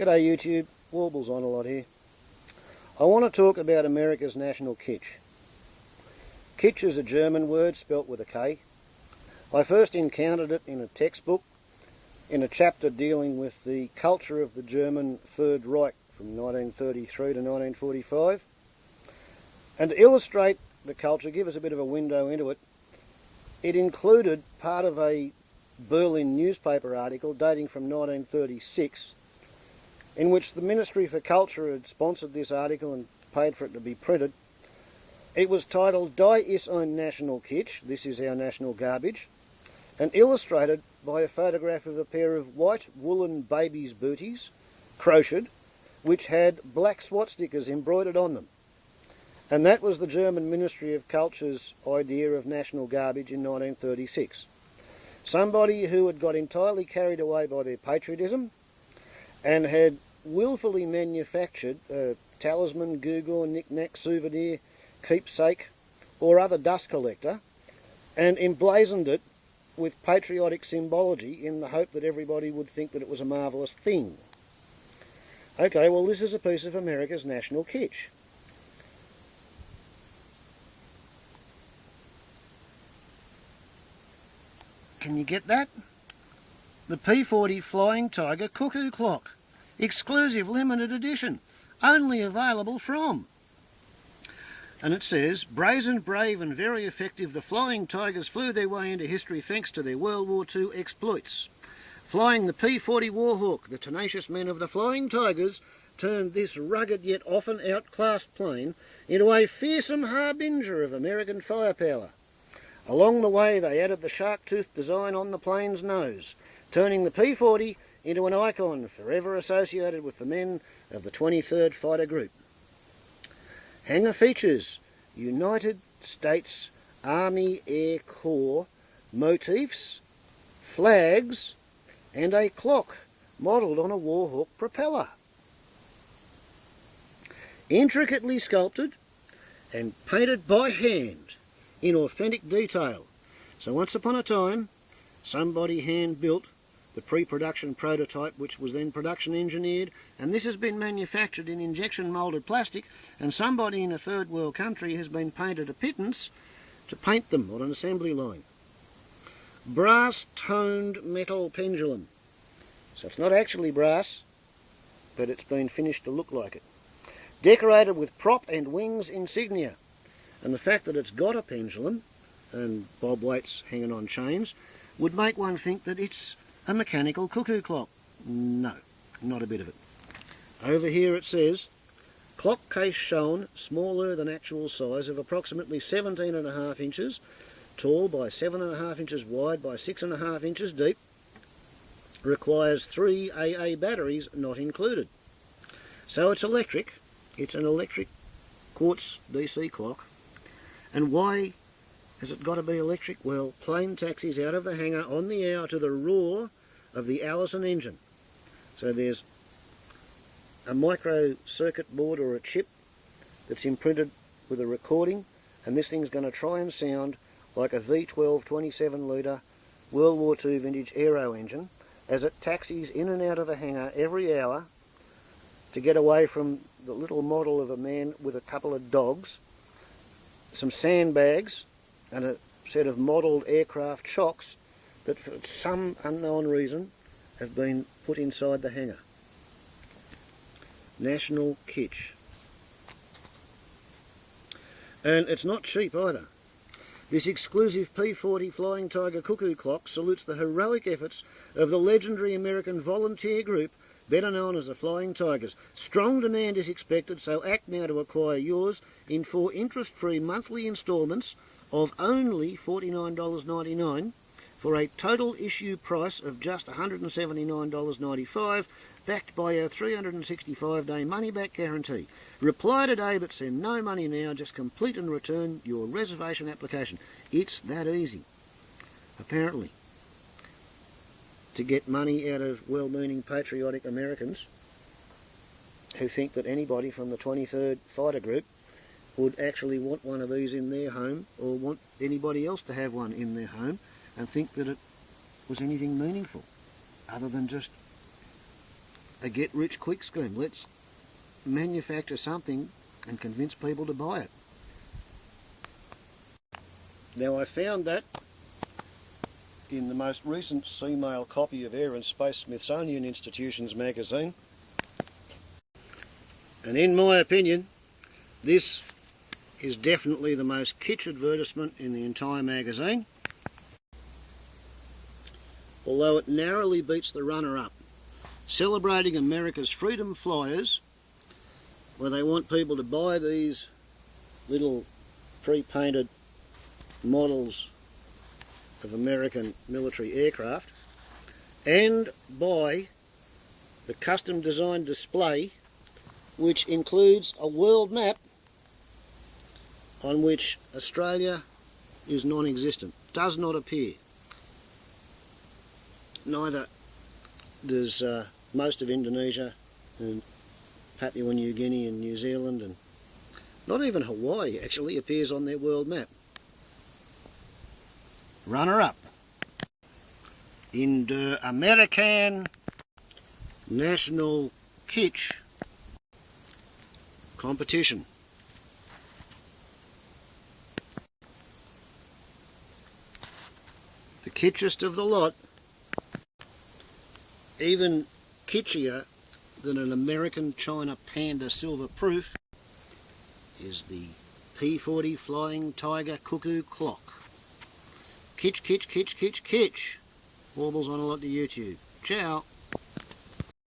G'day YouTube, Warbles on a lot here. I want to talk about America's national kitsch. Kitsch is a German word spelt with a K. I first encountered it in a textbook in a chapter dealing with the culture of the German Third Reich from 1933 to 1945. And to illustrate the culture, give us a bit of a window into it, it included part of a Berlin newspaper article dating from 1936 in which the Ministry for Culture had sponsored this article and paid for it to be printed. It was titled Die ist ein National Kitsch, this is our national garbage, and illustrated by a photograph of a pair of white woolen babies' booties, crocheted, which had black swat stickers embroidered on them. And that was the German Ministry of Culture's idea of national garbage in 1936. Somebody who had got entirely carried away by their patriotism and had willfully manufactured a talisman, gewgaw, knick-knack, souvenir, keepsake or other dust collector and emblazoned it with patriotic symbology in the hope that everybody would think that it was a marvellous thing. Okay, well this is a piece of America's national kitsch. Can you get that? The P40 Flying Tiger Cuckoo Clock. Exclusive limited edition. Only available from. And it says, brazen, brave and very effective, the Flying Tigers flew their way into history thanks to their World War II exploits. Flying the P40 Warhawk, the tenacious men of the Flying Tigers turned this rugged yet often outclassed plane into a fearsome harbinger of American firepower. Along the way they added the shark-toothed design on the plane's nose, turning the P40 into an icon forever associated with the men of the 23rd Fighter Group. Hangar features United States Army Air Corps motifs, flags and a clock modelled on a Warhawk propeller. Intricately sculpted and painted by hand in authentic detail. So once upon a time, somebody hand-built the pre-production prototype, which was then production engineered, and this has been manufactured in injection moulded plastic, and somebody in a third world country has been paid a pittance to paint them on an assembly line. Brass-toned metal pendulum. So it's not actually brass, but it's been finished to look like it. Decorated with prop and wings insignia. And the fact that it's got a pendulum and bob weights hanging on chains would make one think that it's a mechanical cuckoo clock. No, not a bit of it. Over here it says, clock case shown, smaller than actual size, of approximately 17.5 inches tall by 7.5 inches wide by 6.5 inches deep, requires 3 AA batteries not included. So it's electric. It's an electric quartz DC clock. And why has it got to be electric? Well, plane taxis out of the hangar on the hour to the roar of the Allison engine. So there's a micro circuit board or a chip that's imprinted with a recording, and this thing's going to try and sound like a V12 27 litre World War II vintage aero engine as it taxis in and out of the hangar every hour to get away from the little model of a man with a couple of dogs, some sandbags and a set of modelled aircraft chocks that for some unknown reason have been put inside the hangar. National kitsch. And it's not cheap either. This exclusive P40 Flying Tiger Cuckoo Clock salutes the heroic efforts of the legendary American volunteer group better known as the Flying Tigers. Strong demand is expected, so act now to acquire yours in 4 interest-free monthly instalments of only $49.99 for a total issue price of just $179.95, backed by our 365-day money-back guarantee. Reply today, but send no money now. Just complete and return your reservation application. It's that easy, apparently, to get money out of well-meaning patriotic Americans who think that anybody from the 23rd Fighter Group would actually want one of these in their home or want anybody else to have one in their home and think that it was anything meaningful other than just a get-rich-quick scheme. Let's manufacture something and convince people to buy it. Now, I found that in the most recent C-mail copy of Air and Space Smithsonian Institution's magazine. And in my opinion, this is definitely the most kitsch advertisement in the entire magazine, although it narrowly beats the runner-up, celebrating America's freedom flyers, where they want people to buy these little pre-painted models of American military aircraft and buy the custom designed display, which includes a world map on which Australia is non-existent, does not appear. Neither does most of Indonesia and Papua New Guinea and New Zealand, and not even Hawaii actually appears on their world map. Runner-up in the American National Kitsch competition. The kitschest of the lot, even kitschier than an American China Panda silver proof, is the P40 Flying Tiger Cuckoo Clock. Kitsch, kitsch, kitsch, kitsch, kitsch. Warbles on a lot to YouTube. Ciao.